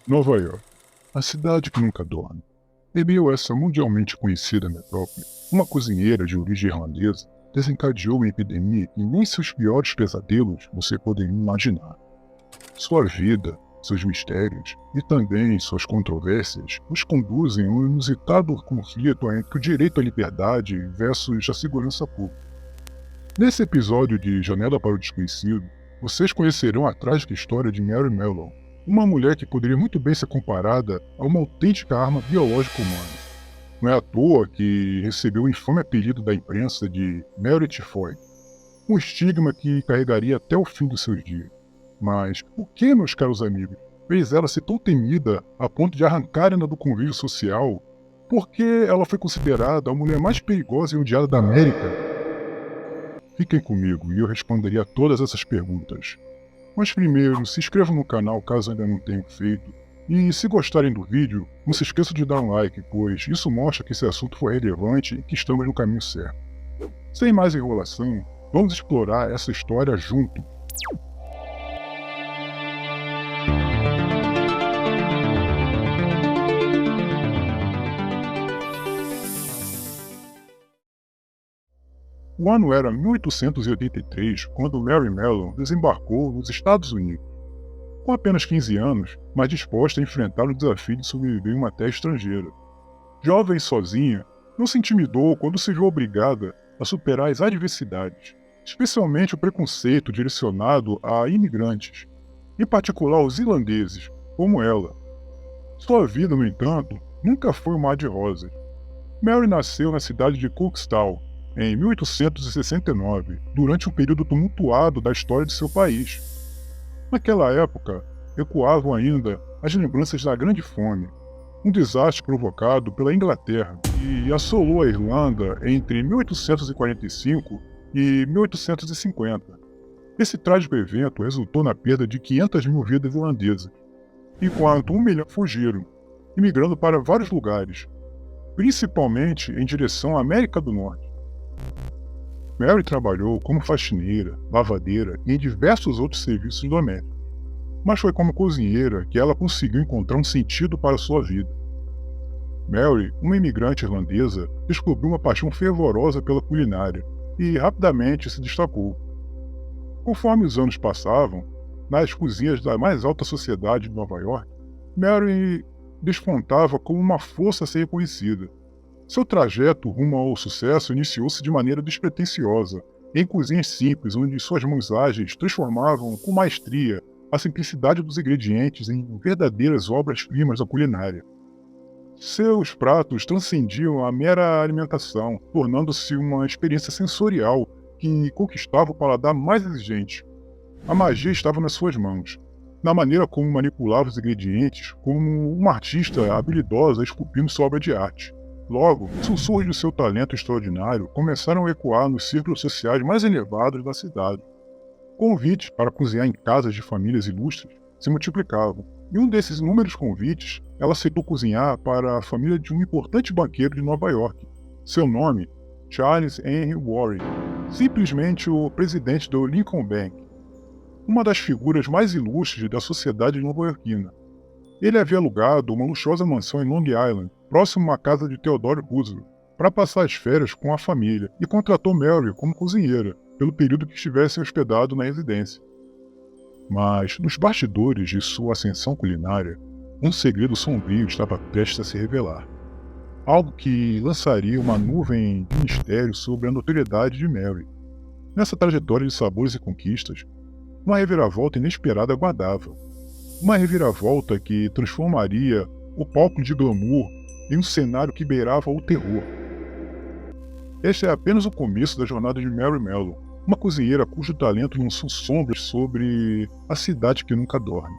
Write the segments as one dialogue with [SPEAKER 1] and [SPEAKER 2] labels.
[SPEAKER 1] Nova York, a cidade que nunca dorme. Em meio a essa mundialmente conhecida metrópole, uma cozinheira de origem irlandesa desencadeou uma epidemia que nem seus piores pesadelos você poderia imaginar. Sua vida, seus mistérios e também suas controvérsias nos conduzem a um inusitado conflito entre o direito à liberdade versus a segurança pública. Nesse episódio de Janela para o Desconhecido, vocês conhecerão a trágica história de Mary Mellon, uma mulher que poderia muito bem ser comparada a uma autêntica arma biológica humana. Não é à toa que recebeu o infame apelido da imprensa de Mary Typhoid, um estigma que carregaria até o fim dos seus dias. Mas por que, meus caros amigos, fez ela ser tão temida a ponto de arrancarem-na do convívio social? Por que ela foi considerada a mulher mais perigosa e odiada da América? Fiquem comigo e eu responderia a todas essas perguntas. Mas primeiro, se inscrevam no canal caso ainda não tenham feito. E se gostarem do vídeo, não se esqueçam de dar um like, pois isso mostra que esse assunto foi relevante e que estamos no caminho certo. Sem mais enrolação, vamos explorar essa história junto. O ano era 1883, quando Mary Mellon desembarcou nos Estados Unidos. Com apenas 15 anos, mas disposta a enfrentar o desafio de sobreviver em uma terra estrangeira. Jovem e sozinha, não se intimidou quando se viu obrigada a superar as adversidades, especialmente o preconceito direcionado a imigrantes, em particular os irlandeses, como ela. Sua vida, no entanto, nunca foi um mar de rosas. Mary nasceu na cidade de Cookstown, em 1869, durante um período tumultuado da história de seu país. Naquela época, ecoavam ainda as lembranças da Grande Fome, um desastre provocado pela Inglaterra que assolou a Irlanda entre 1845 e 1850. Esse trágico evento resultou na perda de 500 mil vidas irlandesas, enquanto 1 milhão fugiram, imigrando para vários lugares, principalmente em direção à América do Norte. Mary trabalhou como faxineira, lavadeira e em diversos outros serviços domésticos, mas foi como cozinheira que ela conseguiu encontrar um sentido para sua vida. Mary, uma imigrante irlandesa, descobriu uma paixão fervorosa pela culinária e rapidamente se destacou. Conforme os anos passavam, nas cozinhas da mais alta sociedade de Nova York, Mary despontava como uma força a ser reconhecida. Seu trajeto rumo ao sucesso iniciou-se de maneira despretensiosa, em cozinhas simples, onde suas mãos ágeis transformavam com maestria a simplicidade dos ingredientes em verdadeiras obras-primas da culinária. Seus pratos transcendiam a mera alimentação, tornando-se uma experiência sensorial que conquistava o paladar mais exigente. A magia estava nas suas mãos, na maneira como manipulava os ingredientes, como uma artista habilidosa esculpindo sua obra de arte. Logo, sussurros de seu talento extraordinário começaram a ecoar nos círculos sociais mais elevados da cidade. Convites para cozinhar em casas de famílias ilustres se multiplicavam. Em um desses inúmeros convites, ela aceitou cozinhar para a família de um importante banqueiro de Nova York. Seu nome, Charles Henry Warren, simplesmente o presidente do Lincoln Bank, uma das figuras mais ilustres da sociedade nova-iorquina. Ele havia alugado uma luxuosa mansão em Long Island, próximo à casa de Theodore Roosevelt, para passar as férias com a família e contratou Mary como cozinheira, pelo período que estivesse hospedado na residência. Mas, nos bastidores de sua ascensão culinária, um segredo sombrio estava prestes a se revelar. Algo que lançaria uma nuvem de mistério sobre a notoriedade de Mary. Nessa trajetória de sabores e conquistas, uma reviravolta inesperada aguardava. Uma reviravolta que transformaria o palco de glamour em um cenário que beirava o terror. Este é apenas o começo da jornada de Mary Mellon, uma cozinheira cujo talento lançou sombras sobre a cidade que nunca dorme.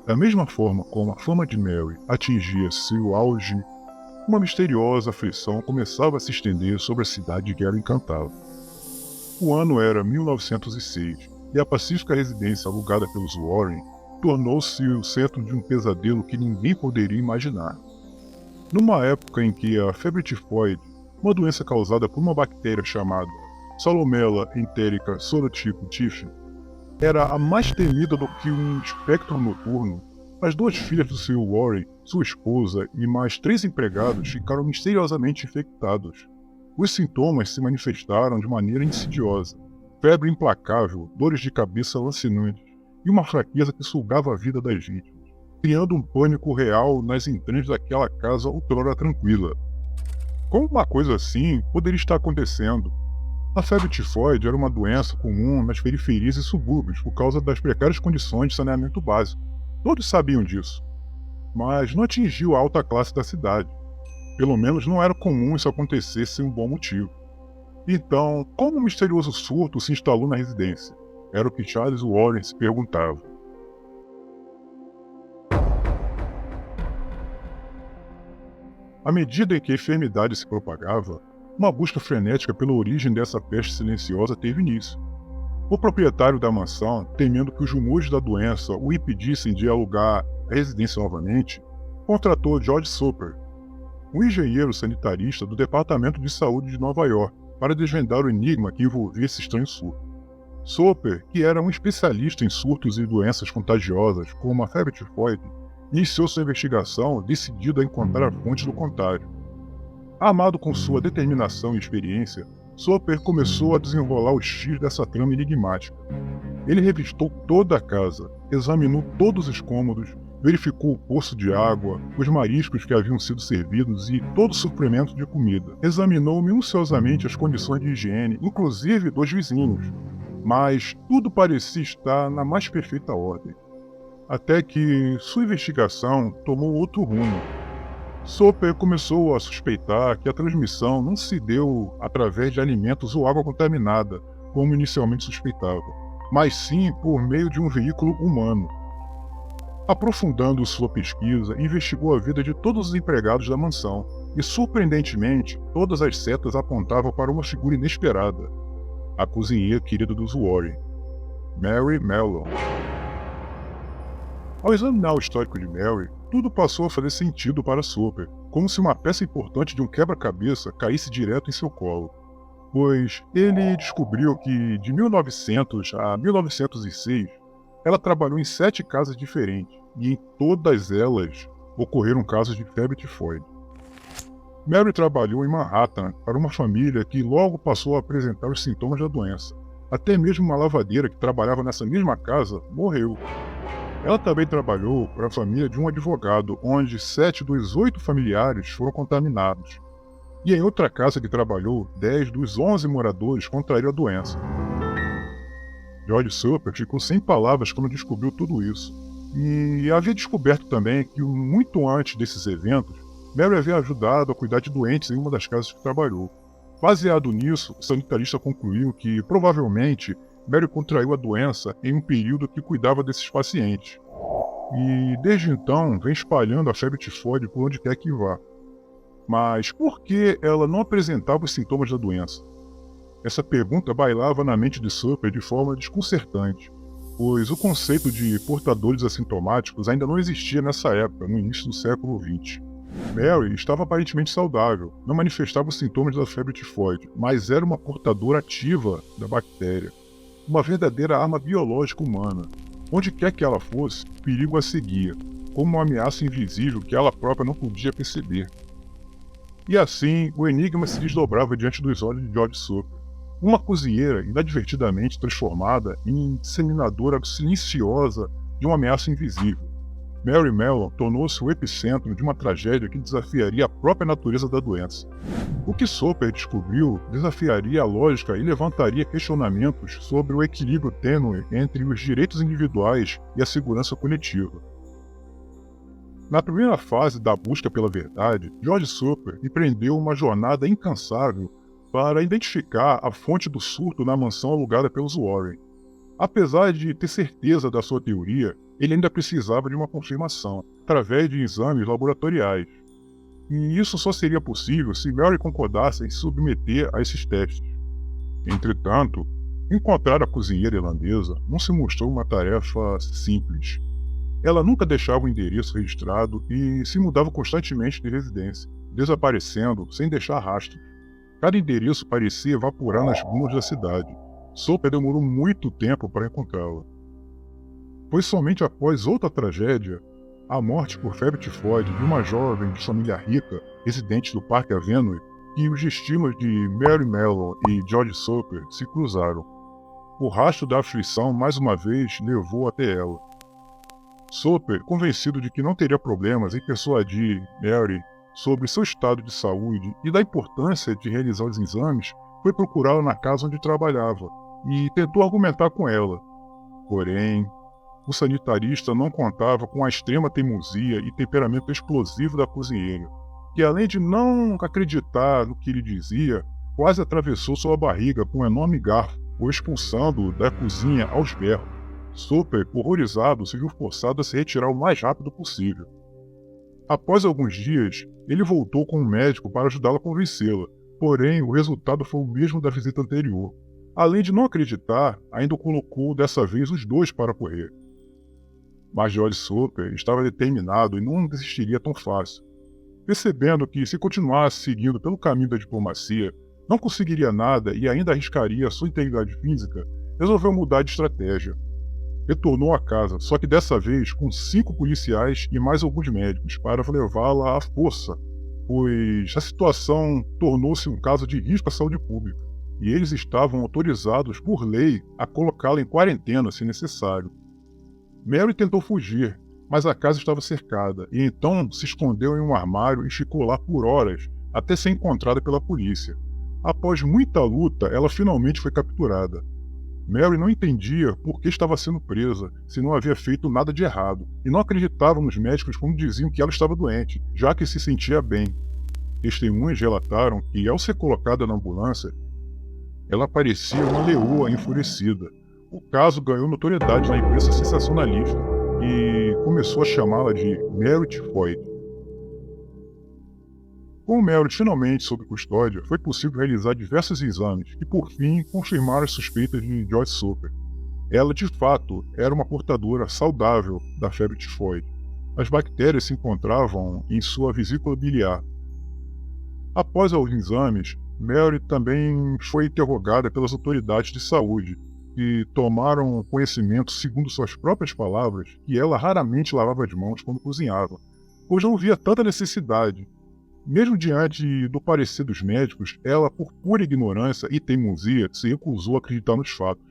[SPEAKER 1] Da mesma forma como a fama de Mary atingia seu auge, uma misteriosa aflição começava a se estender sobre a cidade que ela encantava. O ano era 1906 e a pacífica residência alugada pelos Warren tornou-se o centro de um pesadelo que ninguém poderia imaginar. Numa época em que a febre tifoide, uma doença causada por uma bactéria chamada Salomela Entérica Sorotipo Tiffin, era a mais temida do que um espectro noturno. As duas filhas do Sr. Warren, sua esposa e mais 3 empregados ficaram misteriosamente infectados. Os sintomas se manifestaram de maneira insidiosa: febre implacável, dores de cabeça lancinantes e uma fraqueza que sugava a vida das vítimas, criando um pânico real nas entranhas daquela casa outrora tranquila. Como uma coisa assim poderia estar acontecendo? A febre tifoide era uma doença comum nas periferias e subúrbios por causa das precárias condições de saneamento básico. Todos sabiam disso, mas não atingiu a alta classe da cidade. Pelo menos não era comum isso acontecer sem um bom motivo. Então, como um misterioso surto se instalou na residência? Era o que Charles Warren se perguntava. À medida em que a enfermidade se propagava, uma busca frenética pela origem dessa peste silenciosa teve início. O proprietário da mansão, temendo que os rumores da doença o impedissem de alugar a residência novamente, contratou George Soper, um engenheiro sanitarista do Departamento de Saúde de Nova York, para desvendar o enigma que envolvia esse estranho surto. Soper, que era um especialista em surtos e doenças contagiosas, como a febre tifoide, iniciou sua investigação decidido a encontrar a fonte do contágio. Armado com sua determinação e experiência, Soper começou a desenrolar os fios dessa trama enigmática. Ele revistou toda a casa, examinou todos os cômodos, verificou o poço de água, os mariscos que haviam sido servidos e todo o suprimento de comida. Examinou minuciosamente as condições de higiene, inclusive dos vizinhos, mas tudo parecia estar na mais perfeita ordem. Até que sua investigação tomou outro rumo. Soper começou a suspeitar que a transmissão não se deu através de alimentos ou água contaminada, como inicialmente suspeitava, mas sim por meio de um veículo humano. Aprofundando sua pesquisa, investigou a vida de todos os empregados da mansão, e surpreendentemente, todas as setas apontavam para uma figura inesperada: a cozinheira querida dos Warren, Mary Mellon. Ao examinar o histórico de Mary, tudo passou a fazer sentido para Soper, como se uma peça importante de um quebra-cabeça caísse direto em seu colo. Pois ele descobriu que, de 1900 a 1906, ela trabalhou em 7 casas diferentes, e em todas elas ocorreram casos de febre tifoide. Mary trabalhou em Manhattan para uma família que logo passou a apresentar os sintomas da doença. Até mesmo uma lavadeira que trabalhava nessa mesma casa morreu. Ela também trabalhou para a família de um advogado, onde 7 dos 8 familiares foram contaminados. E em outra casa que trabalhou, 10 dos 11 moradores contraíram a doença. George Soper ficou sem palavras quando descobriu tudo isso. E havia descoberto também que, muito antes desses eventos, Mary havia ajudado a cuidar de doentes em uma das casas que trabalhou. Baseado nisso, o sanitarista concluiu que, provavelmente, Mary contraiu a doença em um período que cuidava desses pacientes. E, desde então, vem espalhando a febre tifoide por onde quer que vá. Mas por que ela não apresentava os sintomas da doença? Essa pergunta bailava na mente de Soper de forma desconcertante, pois o conceito de portadores assintomáticos ainda não existia nessa época, no início do século XX. Mary estava aparentemente saudável, não manifestava os sintomas da febre tifoide, mas era uma portadora ativa da bactéria. Uma verdadeira arma biológica humana. Onde quer que ela fosse, o perigo a seguia, como uma ameaça invisível que ela própria não podia perceber. E assim, o enigma se desdobrava diante dos olhos de George Soper. Uma cozinheira inadvertidamente transformada em disseminadora silenciosa de uma ameaça invisível. Mary Mellon tornou-se o epicentro de uma tragédia que desafiaria a própria natureza da doença. O que Soper descobriu desafiaria a lógica e levantaria questionamentos sobre o equilíbrio tênue entre os direitos individuais e a segurança coletiva. Na primeira fase da busca pela verdade, George Soper empreendeu uma jornada incansável para identificar a fonte do surto na mansão alugada pelos Warren. Apesar de ter certeza da sua teoria, ele ainda precisava de uma confirmação, através de exames laboratoriais. E isso só seria possível se Mary concordasse em se submeter a esses testes. Entretanto, encontrar a cozinheira irlandesa não se mostrou uma tarefa simples. Ela nunca deixava o endereço registrado e se mudava constantemente de residência, desaparecendo sem deixar rastro. Cada endereço parecia evaporar nas brumas da cidade. Soper demorou muito tempo para encontrá-la. Foi somente após outra tragédia, a morte por febre tifoide de uma jovem de família rica, residente do Parque Avenue, que os destinos de Mary Mellon e George Soper se cruzaram. O rastro da aflição mais uma vez levou até ela. Soper, convencido de que não teria problemas em persuadir Mary sobre seu estado de saúde e da importância de realizar os exames, foi procurá-la na casa onde trabalhava e tentou argumentar com ela. Porém, o sanitarista não contava com a extrema teimosia e temperamento explosivo da cozinheira, que além de não acreditar no que ele dizia, quase atravessou sua barriga com um enorme garfo, o expulsando da cozinha aos berros. Soper, horrorizado, se viu forçado a se retirar o mais rápido possível. Após alguns dias, ele voltou com um médico para ajudá-la a convencê-la, porém o resultado foi o mesmo da visita anterior. Além de não acreditar, ainda colocou dessa vez os dois para correr. Mas George Soper estava determinado e não desistiria tão fácil. Percebendo que, se continuasse seguindo pelo caminho da diplomacia, não conseguiria nada e ainda arriscaria sua integridade física, resolveu mudar de estratégia. Retornou à casa, só que dessa vez com 5 policiais e mais alguns médicos para levá-la à força, pois a situação tornou-se um caso de risco à saúde pública, e eles estavam autorizados por lei a colocá-la em quarentena se necessário. Mary tentou fugir, mas a casa estava cercada, e então se escondeu em um armário e ficou lá por horas, até ser encontrada pela polícia. Após muita luta, ela finalmente foi capturada. Mary não entendia por que estava sendo presa, se não havia feito nada de errado, e não acreditava nos médicos quando diziam que ela estava doente, já que se sentia bem. Testemunhas relataram que, ao ser colocada na ambulância, ela parecia uma leoa enfurecida. O caso ganhou notoriedade na imprensa sensacionalista, e começou a chamá-la de Mary Tifoide. Com Mary finalmente sob custódia, foi possível realizar diversos exames que, por fim, confirmaram as suspeitas de George Soper. Ela, de fato, era uma portadora saudável da febre tifoide. As bactérias se encontravam em sua vesícula biliar. Após os exames, Mary também foi interrogada pelas autoridades de saúde, que tomaram conhecimento, segundo suas próprias palavras, que ela raramente lavava as mãos quando cozinhava, pois não via tanta necessidade. Mesmo diante do parecer dos médicos, ela, por pura ignorância e teimosia, se recusou a acreditar nos fatos.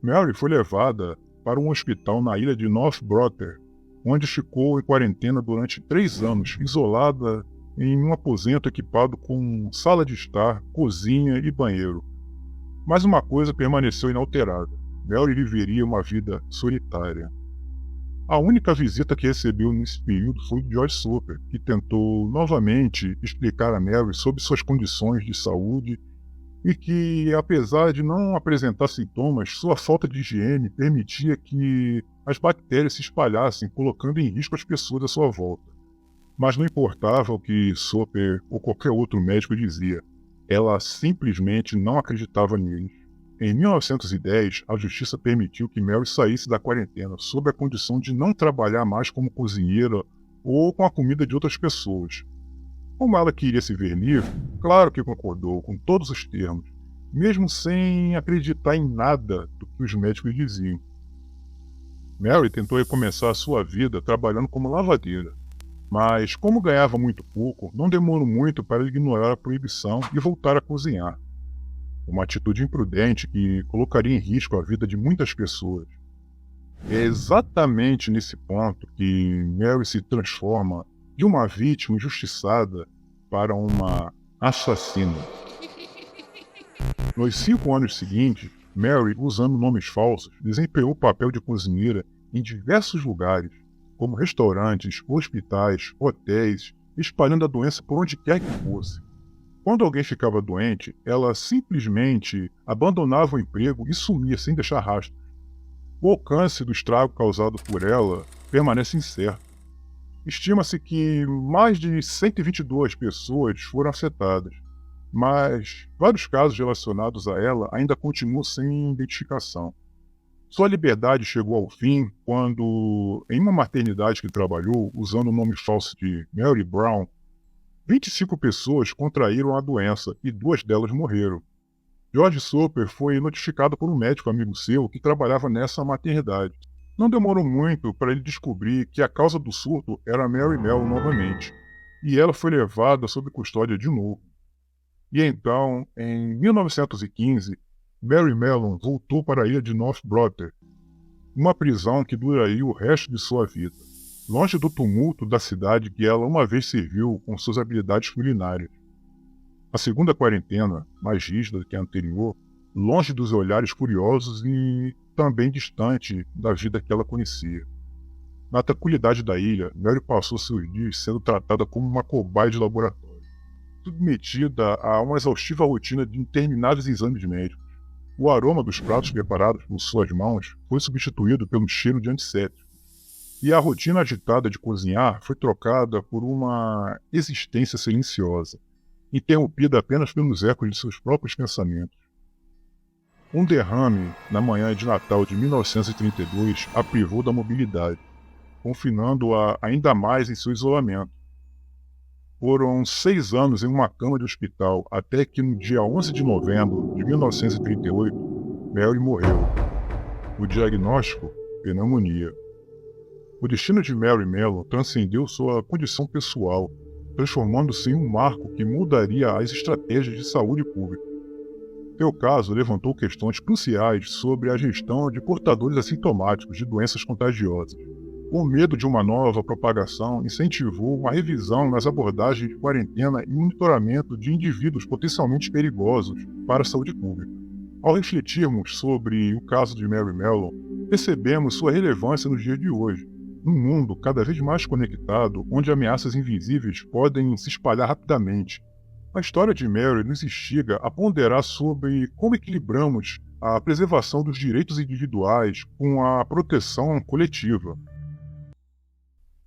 [SPEAKER 1] Mary foi levada para um hospital na ilha de North Brother, onde ficou em quarentena durante 3 anos, isolada em um aposento equipado com sala de estar, cozinha e banheiro. Mas uma coisa permaneceu inalterada: Mary viveria uma vida solitária. A única visita que recebeu nesse período foi de George Soper, que tentou novamente explicar a Mary sobre suas condições de saúde e que, apesar de não apresentar sintomas, sua falta de higiene permitia que as bactérias se espalhassem, colocando em risco as pessoas à sua volta. Mas não importava o que Soper ou qualquer outro médico dizia, ela simplesmente não acreditava neles. Em 1910, a justiça permitiu que Mary saísse da quarentena sob a condição de não trabalhar mais como cozinheira ou com a comida de outras pessoas. Como ela queria se ver livre, claro que concordou com todos os termos, mesmo sem acreditar em nada do que os médicos diziam. Mary tentou recomeçar a sua vida trabalhando como lavadeira, mas como ganhava muito pouco, não demorou muito para ignorar a proibição e voltar a cozinhar. Uma atitude imprudente que colocaria em risco a vida de muitas pessoas. É exatamente nesse ponto que Mary se transforma de uma vítima injustiçada para uma assassina. Nos 5 anos seguintes, Mary, usando nomes falsos, desempenhou o papel de cozinheira em diversos lugares, como restaurantes, hospitais, hotéis, espalhando a doença por onde quer que fosse. Quando alguém ficava doente, ela simplesmente abandonava o emprego e sumia sem deixar rastro. O alcance do estrago causado por ela permanece incerto. Estima-se que mais de 122 pessoas foram afetadas, mas vários casos relacionados a ela ainda continuam sem identificação. Sua liberdade chegou ao fim quando, em uma maternidade que trabalhou, usando o nome falso de Mary Brown, 25 pessoas contraíram a doença e 2 delas morreram. George Soper foi notificado por um médico amigo seu que trabalhava nessa maternidade. Não demorou muito para ele descobrir que a causa do surto era Mary Mellon novamente, e ela foi levada sob custódia de novo. E então, em 1915, Mary Mellon voltou para a ilha de North Brother, uma prisão que duraria o resto de sua vida, longe do tumulto da cidade que ela uma vez serviu com suas habilidades culinárias. A segunda quarentena, mais rígida que a anterior, longe dos olhares curiosos e também distante da vida que ela conhecia. Na tranquilidade da ilha, Mary passou seus dias sendo tratada como uma cobaia de laboratório, submetida a uma exaustiva rotina de intermináveis exames médicos. O aroma dos pratos preparados por suas mãos foi substituído pelo cheiro de antisséptico, e a rotina agitada de cozinhar foi trocada por uma existência silenciosa, interrompida apenas pelos ecos de seus próprios pensamentos. Um derrame na manhã de Natal de 1932 a privou da mobilidade, confinando-a ainda mais em seu isolamento. Foram 6 anos em uma cama de hospital até que no dia 11 de novembro de 1938, Mary morreu. O diagnóstico: pneumonia. O destino de Mary Mellon transcendeu sua condição pessoal, transformando-se em um marco que mudaria as estratégias de saúde pública. Seu caso levantou questões cruciais sobre a gestão de portadores assintomáticos de doenças contagiosas. O medo de uma nova propagação incentivou uma revisão nas abordagens de quarentena e monitoramento de indivíduos potencialmente perigosos para a saúde pública. Ao refletirmos sobre o caso de Mary Mellon, percebemos sua relevância no dia de hoje, num mundo cada vez mais conectado, onde ameaças invisíveis podem se espalhar rapidamente. A história de Mary nos instiga a ponderar sobre como equilibramos a preservação dos direitos individuais com a proteção coletiva.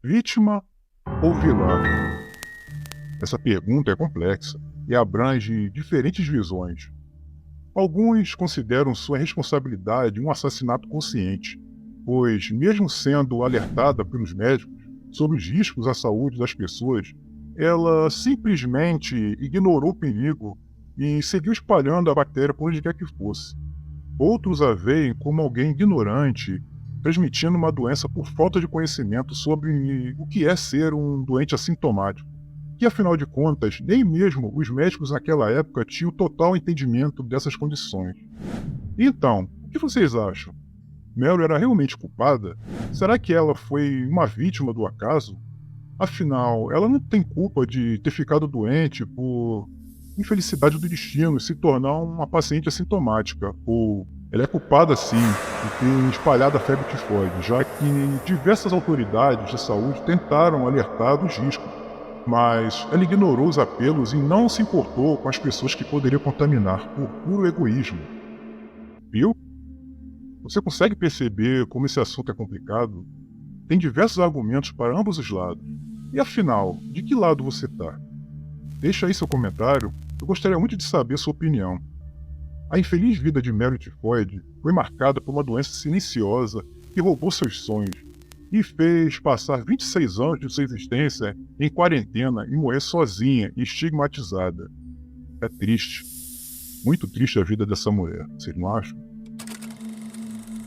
[SPEAKER 1] Vítima ou vilã? Essa pergunta é complexa e abrange diferentes visões. Alguns consideram sua responsabilidade um assassinato consciente, pois, mesmo sendo alertada pelos médicos sobre os riscos à saúde das pessoas, ela simplesmente ignorou o perigo e seguiu espalhando a bactéria por onde quer que fosse. Outros a veem como alguém ignorante, transmitindo uma doença por falta de conhecimento sobre o que é ser um doente assintomático, que afinal de contas, nem mesmo os médicos naquela época tinham total entendimento dessas condições. Então, o que vocês acham? Mary era realmente culpada? Será que ela foi uma vítima do acaso? Afinal, ela não tem culpa de ter ficado doente por infelicidade do destino e se tornar uma paciente assintomática, ou ela é culpada sim de ter espalhado a febre tifoide, já que diversas autoridades de saúde tentaram alertar dos riscos, mas ela ignorou os apelos e não se importou com as pessoas que poderiam contaminar por puro egoísmo. Viu? Você consegue perceber como esse assunto é complicado? Tem diversos argumentos para ambos os lados. E afinal, de que lado você está? Deixa aí seu comentário, eu gostaria muito de saber sua opinião. A infeliz vida de Mary Tifoide foi marcada por uma doença silenciosa que roubou seus sonhos e fez passar 26 anos de sua existência em quarentena e morrer sozinha e estigmatizada. É triste. Muito triste a vida dessa mulher, vocês não acham?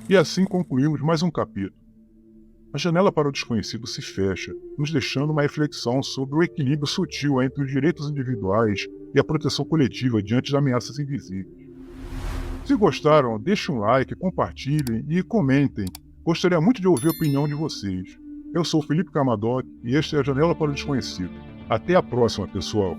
[SPEAKER 1] E assim concluímos mais um capítulo. A janela para o desconhecido se fecha, nos deixando uma reflexão sobre o equilíbrio sutil entre os direitos individuais e a proteção coletiva diante de ameaças invisíveis. Se gostaram, deixem um like, compartilhem e comentem. Gostaria muito de ouvir a opinião de vocês. Eu sou o Felipe Camadoc e este é a Janela para o Desconhecido. Até a próxima, pessoal!